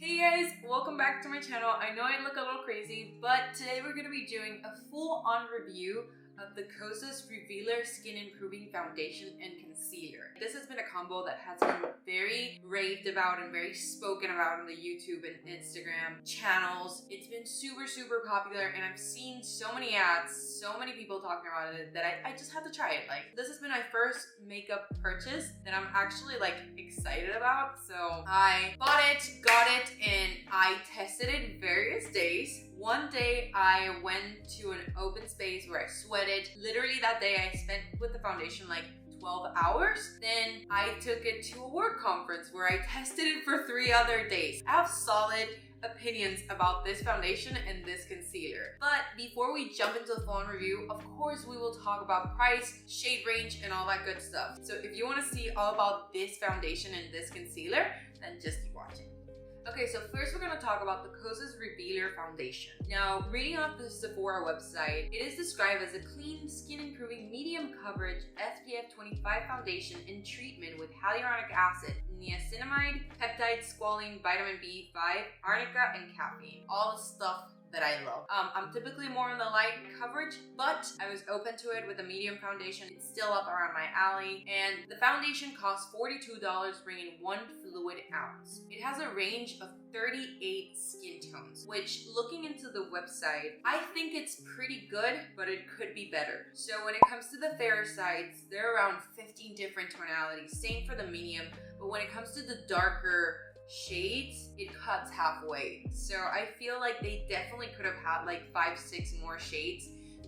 Hey guys, welcome back to my channel. I know I look a little crazy, but today we're going to be doing a full-on review of the Kosas Revealer Skin-Improving Foundation and Concealer. This has been a combo that has been very raved about and very spoken about on the YouTube and Instagram channels. It's been super popular and I've seen so many ads, so many people talking about it that I just had to try it. Like, this has been my first makeup purchase that I'm actually like excited about. So I bought it, got it, and I tested it various days. One day I went to an open space where I sweated. Literally that day I spent with the foundation like 12 hours. Then I took it to a work conference where I tested it for 3 other days. I have solid opinions about this foundation and this concealer. But before we jump into the full-on review, of course we will talk about price, shade range, and all that good stuff. So if you want to see all about this foundation and this concealer, then just keep watching. Okay, so first we're going to talk about the Kosas Revealer Foundation. Now, reading off the Sephora website, it is described as a clean, skin-improving, medium coverage SPF 25 foundation in treatment with hyaluronic acid, niacinamide, peptide, squalene, vitamin B5, arnica, and caffeine. All the stuff that I love. I'm typically more on the light coverage, but I was open to it with a medium foundation. It's still up around my alley, and the foundation costs $42, bringing 1 fluid ounce. It has a range of 38 skin tones, which, looking into the website, I think it's pretty good, but it could be better. So when it comes to the fairer sides, there are around 15 different tonalities. Same for the medium, but when it comes to the darker shades, it cuts halfway. So I feel like they definitely could have had like 5-6 more shades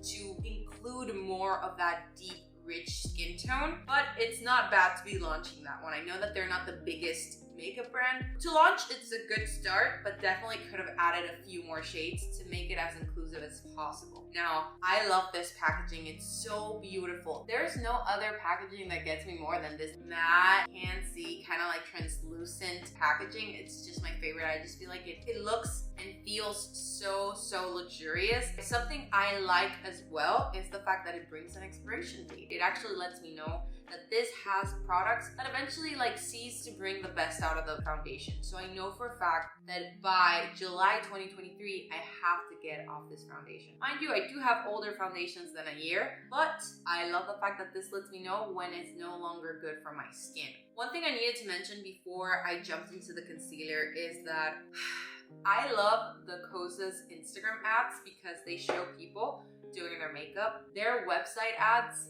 to include more of that deep, rich skin tone. But it's not bad to be launching that one. I know that they're not the biggest makeup brand. To launch, it's a good start, but definitely could have added a few more shades to make it as inclusive as possible. Now, I love this packaging. It's so beautiful. There's no other packaging that gets me more than this matte, hand-see, kind of like translucent packaging. It's just my favorite. I just feel like it looks and feels so luxurious. Something I like as well is the fact that it brings an expiration date. It actually lets me know that this has products that eventually like cease to bring the best out of the foundation. So I know for a fact that by July 2023, I have to get off this foundation. Mind you, I do have older foundations than a year, but I love the fact that this lets me know when it's no longer good for my skin. One thing I needed to mention before I jumped into the concealer is that I love the Kosas Instagram ads because they show people doing their makeup. Their website ads,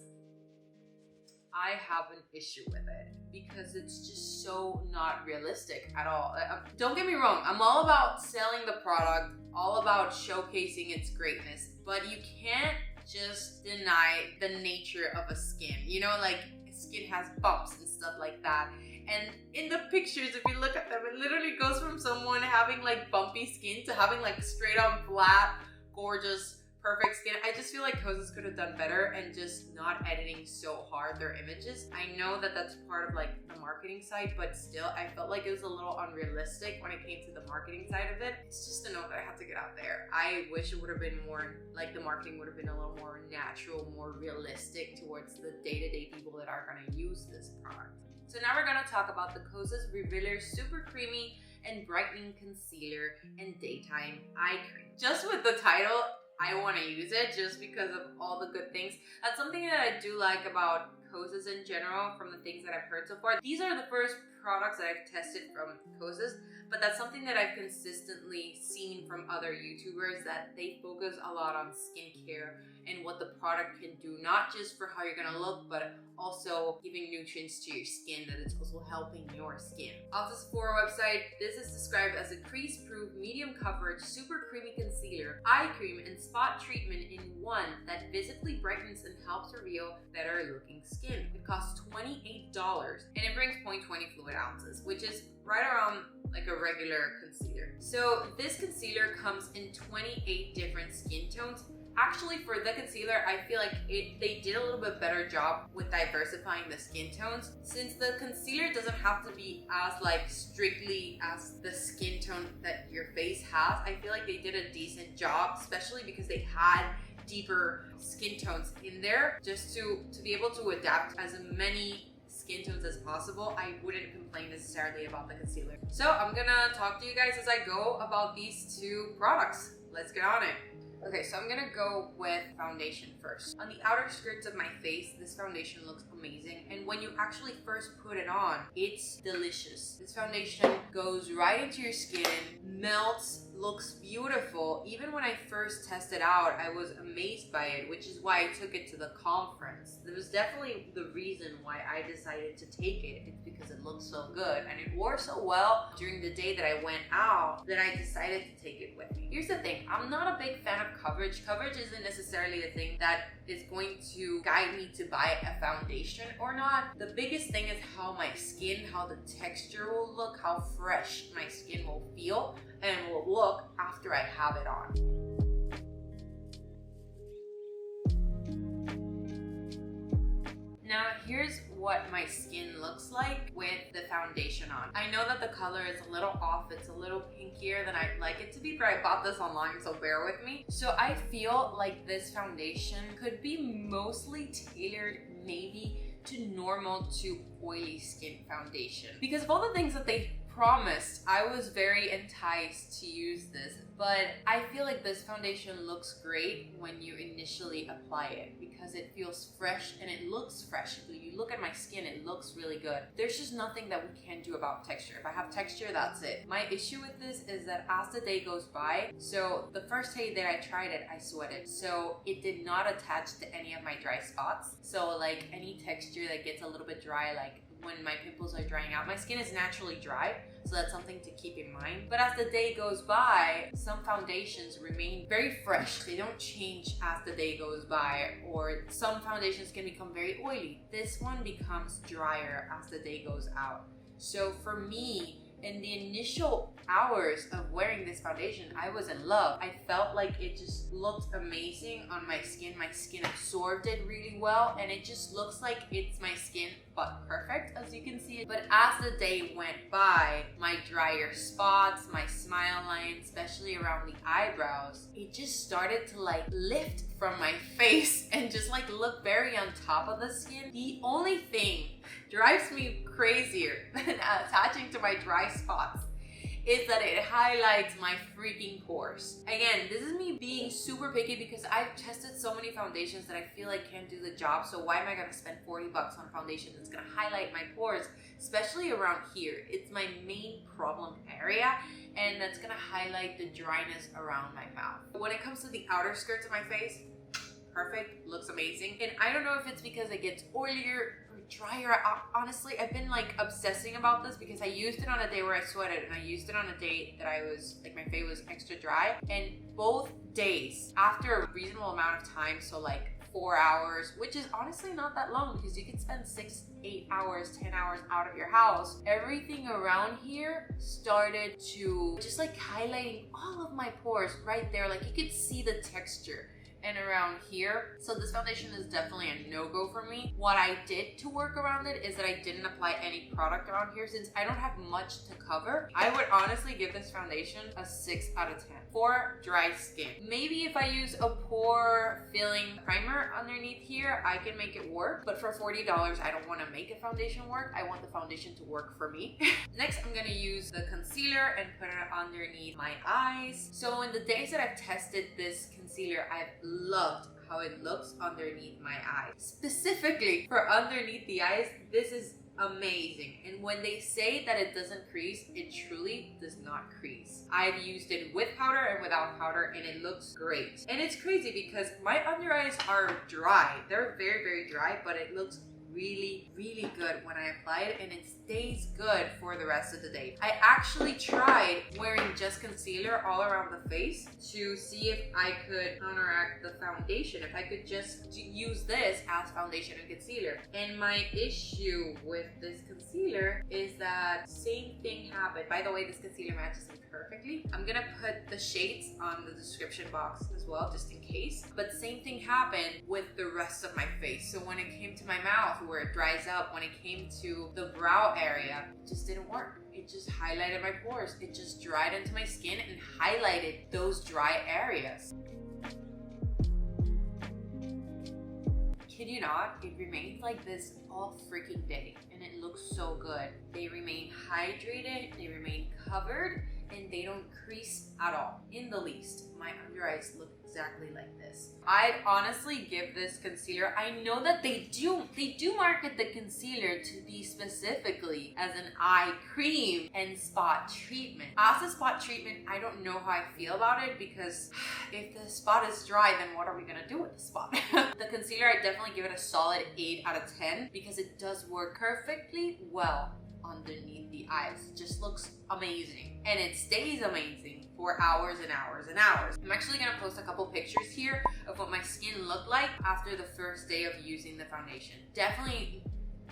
I have an issue with it because it's just so not realistic at all. Don't get me wrong, I'm all about selling the product, all about showcasing its greatness, but you can't just deny the nature of a skin. You know, like skin has bumps and stuff like that. And in the pictures, if you look at them, it literally goes from someone having like bumpy skin to having like straight on flat, gorgeous, perfect skin. I just feel like Kosas could have done better and just not editing so hard their images. I know that that's part of like the marketing side, but still I felt like it was a little unrealistic when it came to the marketing side of it. It's just a note that I have to get out there. I wish it would have been more, like the marketing would have been a little more natural, more realistic towards the day-to-day people that are gonna use this product. So now we're gonna talk about the Kosas Revealer Super Creamy and Brightening Concealer and Daytime Eye Cream. Just with the title, I want to use it just because of all the good things. That's something that I do like about Kosas in general from the things that I've heard so far. These are the first products that I've tested from Kosas, but that's something that I've consistently seen from other YouTubers, that they focus a lot on skincare and what the product can do, not just for how you're gonna look, but also giving nutrients to your skin, that it's also helping your skin. Off the Sephora website, this is described as a crease-proof, medium coverage, super creamy concealer, eye cream, and spot treatment in one that visibly brightens and helps reveal better looking skin. It costs $28 and it brings 0.20 fluid ounces, which is right around like a regular concealer. So this concealer comes in 28 different skin tones. Actually, for the concealer, I feel like they did a little bit better job with diversifying the skin tones. Since the concealer doesn't have to be as like strictly as the skin tone that your face has, I feel like they did a decent job, especially because they had deeper skin tones in there just to be able to adapt as many skin tones as possible, I wouldn't complain necessarily about the concealer. So I'm gonna talk to you guys as I go about these two products. Let's get on it. Okay, so I'm gonna go with foundation first. On the outer skirts of my face, this foundation looks amazing. And when you actually first put it on, it's delicious. This foundation goes right into your skin, melts, looks beautiful. Even when I first tested out, I was amazed by it, which is why I took it to the conference. There was definitely the reason why I decided to take it. It's because it looked so good and it wore so well during the day that I went out that I decided to take it with me. Here's the thing, I'm not a big fan of coverage. Coverage isn't necessarily the thing that is going to guide me to buy a foundation or not. The biggest thing is how my skin, how the texture will look, how fresh my skin will feel and will look after I have it on. Now here's what my skin looks like with the foundation on. I know that the color is a little off, it's a little pinkier than I'd like it to be, but I bought this online, so bear with me. So I feel like this foundation could be mostly tailored maybe to normal to oily skin foundation. Because of all the things that they promised, I was very enticed to use this, but I feel like this foundation looks great when you initially apply it because it feels fresh and it looks fresh. When you look at my skin, it looks really good. There's just nothing that we can do about texture. If I have texture, that's it. My issue with this is that as the day goes by, so the first day that I tried it, I sweated. So it did not attach to any of my dry spots. So like any texture that gets a little bit dry, like when my pimples are drying out. My skin is naturally dry, so that's something to keep in mind. But as the day goes by, some foundations remain very fresh. They don't change as the day goes by, or some foundations can become very oily. This one becomes drier as the day goes out. So for me, in the initial hours of wearing this foundation, I was in love. I felt like it just looked amazing on my skin. My skin absorbed it really well, and it just looks like it's my skin, but perfect, as you can see. But as the day went by, my drier spots, my smile line, especially around the eyebrows, it just started to like lift from my face and just like look very on top of the skin. The only thing drives me crazier than attaching to my dry spots is that it highlights my freaking pores. Again, this is me being super picky because I've tested so many foundations that I feel like can't do the job, so why am I gonna spend 40 bucks on a foundation that's gonna highlight my pores, especially around here. It's my main problem area, and that's gonna highlight the dryness around my mouth. When it comes to the outer skirts of my face, perfect, looks amazing. And I don't know if it's because it gets oilier, drier. Honestly, I've been like obsessing about this because I used it on a day where I sweated and I used it on a day that I was like my face was extra dry, and both days after a reasonable amount of time, so like 4 hours, which is honestly not that long because you can spend 6, 8 hours, 10 hours out of your house. Everything around here started to just like highlighting all of my pores right there. Like you could see the texture. And around here, so this foundation is definitely a no-go for me. What I did to work around it is that I didn't apply any product around here. Since I don't have much to cover, I would honestly give this foundation a 6 out of 10 for dry skin. Maybe if I use a pore filling primer underneath here, I can make it work, but for $40, I don't want to make a foundation work. I want the foundation to work for me. Next, I'm gonna use the concealer and put it underneath my eyes. So in the days that I've tested this concealer, I've loved how it looks underneath my eyes. Specifically for underneath the eyes, this is amazing. And when they say that it doesn't crease, it truly does not crease. I've used it with powder and without powder, and it looks great. And it's crazy because my under eyes are dry. They're very, very dry, but it looks really, really good when I apply it, and it stays good for the rest of the day. I actually tried wearing just concealer all around the face to see if I could counteract the foundation, if I could just use this as foundation and concealer. And my issue with this concealer is that same thing happened. By the way, this concealer matches me perfectly. I'm gonna put the shades on the description box as well, just in case. But same thing happened with the rest of my face. So when it came to my mouth, where it dries up, when it came to the brow area, it just didn't work. It just highlighted my pores. It just dried into my skin and highlighted those dry areas. kid you not, it remains like this all freaking day and it looks so good. They remain hydrated, they remain covered, and they don't crease at all, in the least. My under eyes look exactly like this. I'd honestly give this concealer, I know that they do market the concealer to be specifically as an eye cream and spot treatment. As a spot treatment, I don't know how I feel about it, because if the spot is dry, then what are we gonna do with the spot? The concealer, I definitely give it a solid 8 out of 10 because it does work perfectly well underneath the eyes. It just looks amazing, and it stays amazing for hours and hours and hours. I'm actually gonna post a couple pictures here of what my skin looked like after the first day of using the foundation. Definitely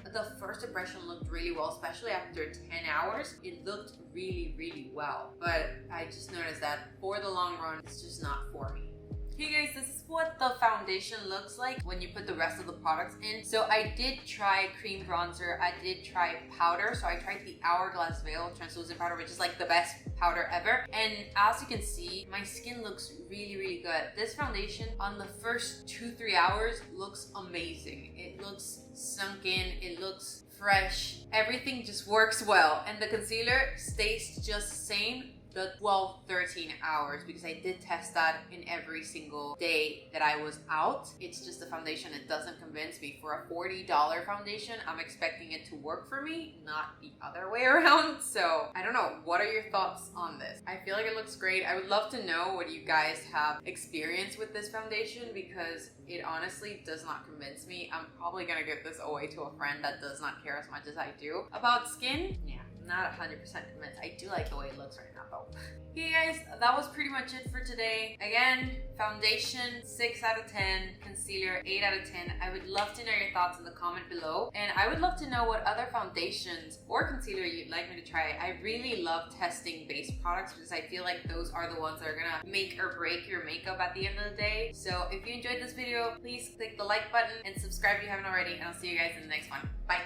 the first impression looked really well, especially after 10 hours. It looked really, really well, but I just noticed that for the long run, it's just not for me. Hey guys, this is what the foundation looks like when you put the rest of the products in. So I did try cream bronzer, I did try powder. So I tried the Hourglass Veil translucent powder, which is like the best powder ever. And as you can see, my skin looks really, really good. This foundation on the first 2-3 hours looks amazing. It looks sunk in, it looks fresh, everything just works well. And the concealer stays just the same the 12-13 hours, because I did test that in every single day that I was out. It's just the foundation, it doesn't convince me. For a $40 foundation, I'm expecting it to work for me, not the other way around. So I don't know, what are your thoughts on this? I feel like it looks great. I would love to know what you guys have experienced with this foundation, because it honestly does not convince me. I'm probably gonna give this away to a friend that does not care as much as I do about skin. Yeah, not 100% convinced. I do like the way it looks right now though. Okay guys, that was pretty much it for today. Again, foundation 6 out of 10, concealer 8 out of 10. I would love to know your thoughts in the comment below, and I would love to know what other foundations or concealer you'd like me to try. I really love testing base products because I feel like those are the ones that are gonna make or break your makeup at the end of the day. So if you enjoyed this video, please click the like button and subscribe if you haven't already, and I'll see you guys in the next one. Bye!